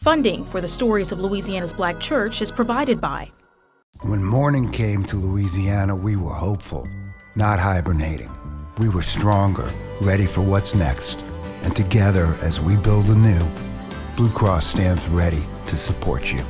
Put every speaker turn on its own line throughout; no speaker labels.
Funding for the Stories of Louisiana's Black Church is provided by.
When morning came to Louisiana, we were hopeful, not hibernating. We were stronger, ready for what's next. And together, as we build anew, Blue Cross stands ready to support you.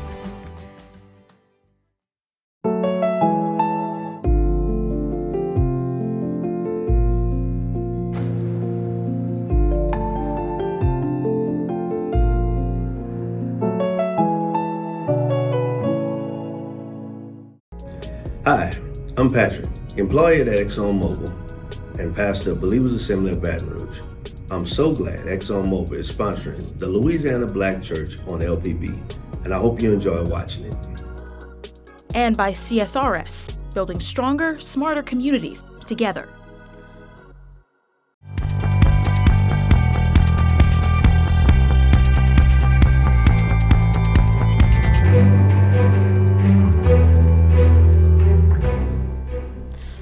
Hi, I'm Patrick, employee at ExxonMobil and pastor of Believers Assembly of Baton Rouge. I'm so glad ExxonMobil is sponsoring the Louisiana Black Church on LPB, and I hope you enjoy watching it.
And by CSRS, building stronger, smarter communities together.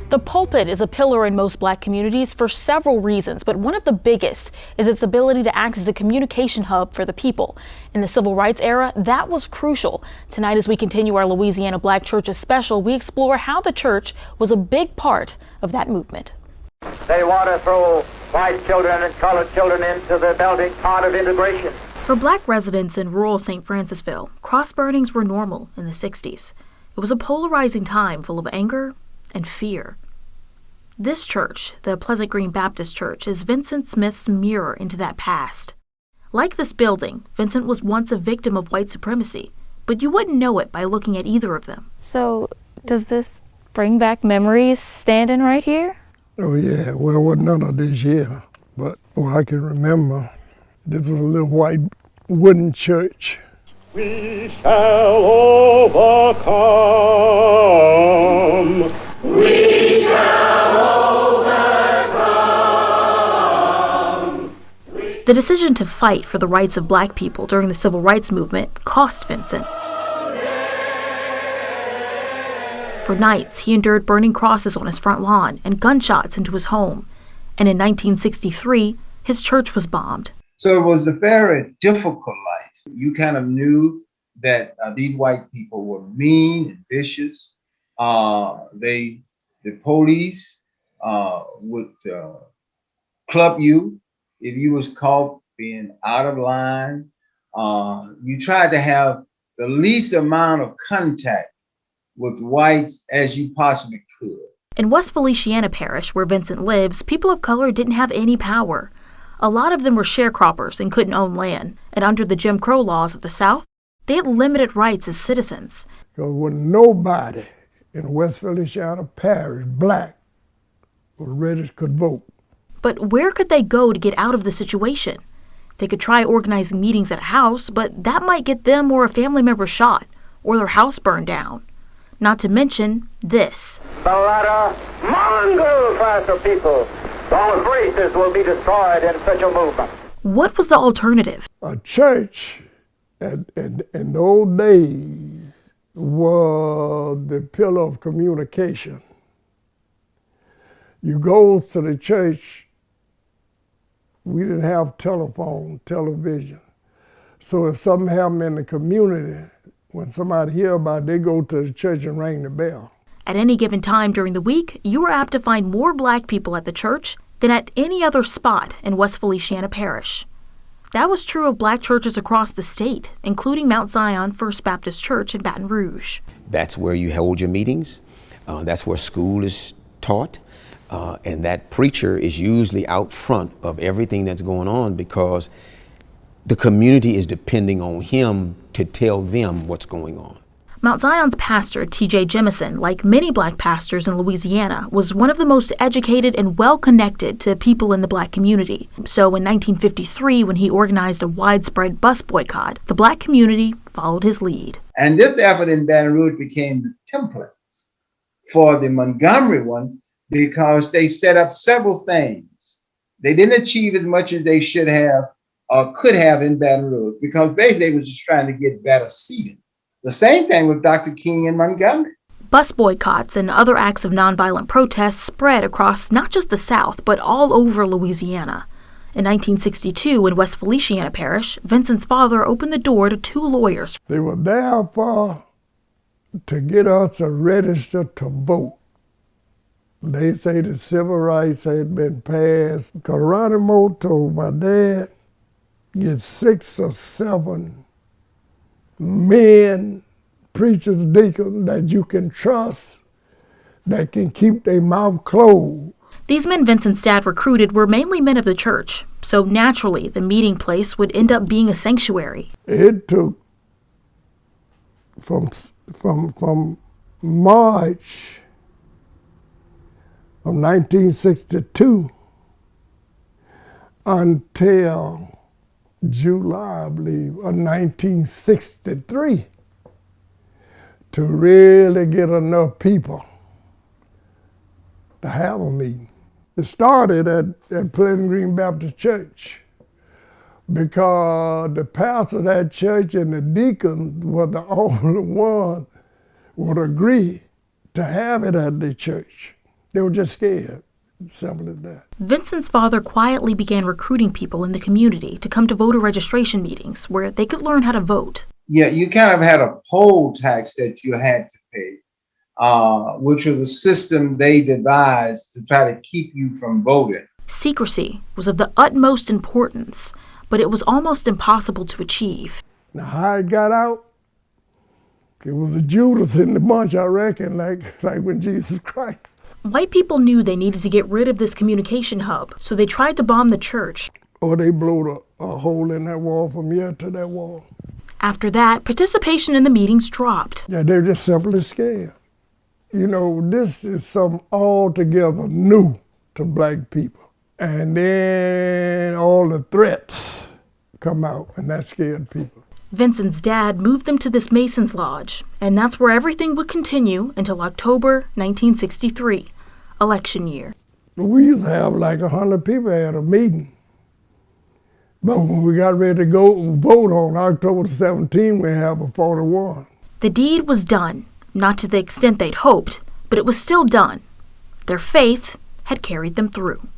The pulpit is a pillar in most Black communities for several reasons, but one of the biggest is its ability to act as a communication hub for the people. In the civil rights era, that was crucial. Tonight, as we continue our Louisiana Black Churches special, we explore how the church was a big part of that movement.
They want to throw white children and colored children into the melting pot of integration.
For Black residents in rural St. Francisville, cross burnings were normal in the 60s. It was a polarizing time full of anger and fear. This church, the Pleasant Green Baptist Church, is Vincent Smith's mirror into that past. Like this building, Vincent was once a victim of white supremacy, but you wouldn't know it by looking at either of them.
So, does this bring back memories standing right here?
Oh yeah, well, it wasn't none of this year, but I can remember this was a little white wooden church.
We shall overcome. We shall overcome.
The decision to fight for the rights of Black people during the civil rights movement cost Vincent. For nights, he endured burning crosses on his front lawn and gunshots into his home. And in 1963, his church was bombed.
So it was a very difficult life. You kind of knew that these white people were mean and vicious. The police would club you if you was caught being out of line. You tried to have the least amount of contact with whites as you possibly could.
In West Feliciana parish, where Vincent lives, people of color didn't have any power. A lot of them were sharecroppers and couldn't own land. And under the Jim Crow laws of the South, they had limited rights as citizens.
Because when nobody in West Feliciana parish, Black, was registered could vote.
But where could they go to get out of the situation? They could try organizing meetings at a house, but that might get them or a family member shot, or their house burned down. Not to mention this.
The latter mongrel class of people, those races will be destroyed in such a movement.
What was the alternative?
A church in the old days was the pillar of communication. You go to the church, we didn't have television. So if something happened in the community, when somebody hear about it, they go to the church and ring the bell.
At any given time during the week, you were apt to find more Black people at the church than at any other spot in West Feliciana Parish. That was true of Black churches across the state, including Mount Zion First Baptist Church in Baton Rouge.
That's where you hold your meetings. That's where school is taught. And that preacher is usually out front of everything that's going on because the community is depending on him to tell them what's going on.
Mount Zion's pastor, T.J. Jemison, like many Black pastors in Louisiana, was one of the most educated and well-connected to people in the Black community. So in 1953, when he organized a widespread bus boycott, the Black community followed his lead.
And this effort in Baton Rouge became the templates for the Montgomery one because they set up several things. They didn't achieve as much as they should have or could have in Baton Rouge because basically they were just trying to get better seating. The same thing with Dr. King in Montgomery.
Bus boycotts and other acts of nonviolent protests spread across not just the South, but all over Louisiana. In 1962, in West Feliciana Parish, Vincent's father opened the door to 2 lawyers.
They were there to get us to register to vote. They say the civil rights had been passed. Geronimo told my dad, get 6 or 7 men, preachers, deacons that you can trust, that can keep their mouth closed.
These men Vincent's dad recruited were mainly men of the church, so naturally the meeting place would end up being a sanctuary.
It took from March of 1962 until July, I believe, of 1963 to really get enough people to have a meeting. It started at Pleasant Green Baptist Church because the pastor of that church and the deacons were the only ones would agree to have it at the church. They were just scared, simple as that.
Vincent's father quietly began recruiting people in the community to come to voter registration meetings where they could learn how to vote.
Yeah, you kind of had a poll tax that you had to pay, which was a system they devised to try to keep you from voting.
Secrecy was of the utmost importance, but it was almost impossible to achieve.
Now, how it got out, it was a Judas in the bunch, I reckon, like when Jesus Christ.
White people knew they needed to get rid of this communication hub, so they tried to bomb the church.
Or they blew a hole in that wall from here to that wall.
After that, participation in the meetings dropped.
Yeah, they're just simply scared. You know, this is something altogether new to black people. And then all the threats come out, and that scared people.
Vincent's dad moved them to this Mason's Lodge, and that's where everything would continue until October 1963, election year.
We used to have like 100 people at a meeting. But when we got ready to go and vote on October 17, we have a 41.
The deed was done, not to the extent they'd hoped, but it was still done. Their faith had carried them through.